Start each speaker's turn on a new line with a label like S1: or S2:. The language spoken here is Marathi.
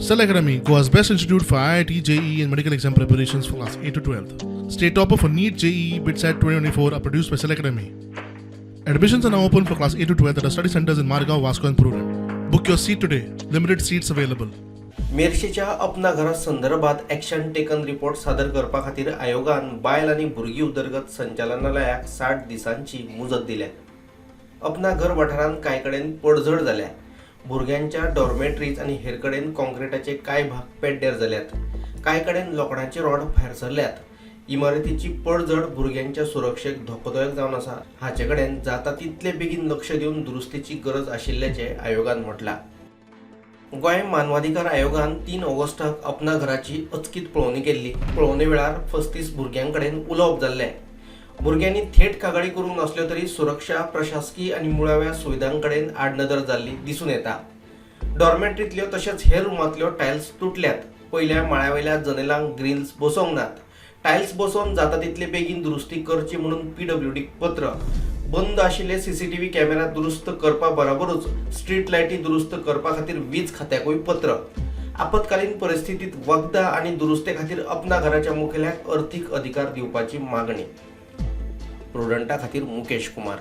S1: Cell Academy, Goa's best institute for IIT, JEE and medical exam preparations for class 8 to 12th. State topper for NEET, JEE, BITSAT 2024 are produced by Cell Academy. Admissions are now open for class 8 to 12th at our study centers in Margao, Vasco and Pururem. Book your seat today. Limited seats available.
S2: मेर्शेच्या अपना घरा संदर्भात ॲक्शन टेकन रिपोर्ट सादर करपा खातीर आयोगान बायल आनी भुरगीं उदरगत संचालनालयाक 60 दिसांची मुजत दिल्या. अपना घर वाठारांत कांय कडेन पडझड जाल्या. भुरग्यांच्या डॉर्मेटरीज आनी हेर कडेन कॉन्क्रिटाचे कांय भाग पेड्ड्यार जाल्यात. कांय कडेन लोखणाचे रॉड भायर सरल्यात. इमारतीची पडझड भुरग्यांच्या सुरक्षेक धोकोदायक जावन आसा. हाचे कडेन जाता तितले बेगीन लक्ष दिवन दुरुस्तीची गरज आशिल्ल्याचे आयोगान म्हटलां. गोंय मानवाधिकार आयोगान 3 ऑगस्टाक अपना घराची अचकीत पळोवणी केल्ली. पळोवणे वेळार 35 भुरग्यां कडेन उलोवप जाल्लें. भुरग्यांनी थेट कागाळी करूंक नासल्यो तरी सुरक्षा, प्रशासकीय आनी मुळाव्या सुविधां कडेन आडनदर जाल्ली दिसून येता. डॉर्मेटरींतल्यो तशेंच हेर रुमांतल्यो टायल्स तुटल्यात. पयल्या माळ्यावयल्या जनेलांक ग्रिल्स बसोवंक नात. टायल्स बसोवन जाता तितले बेगीन दुरुस्ती करची म्हणून PWDक पत्र. बंद आशिल्ले CCTV कॅमेरा दुरुस्त करपा बरोबरूच स्ट्रीट लायटी दुरुस्त करपा खातीर वीज खात्याकूय पत्र. आपतकालीन परिस्थितीत वखदां आनी दुरुस्ते खातीर अपना घराच्या मुखेल्याक अर्थीक अधिकार दिवपाची मागणी. प्रुडंटा खातीर मुकेश कुमार.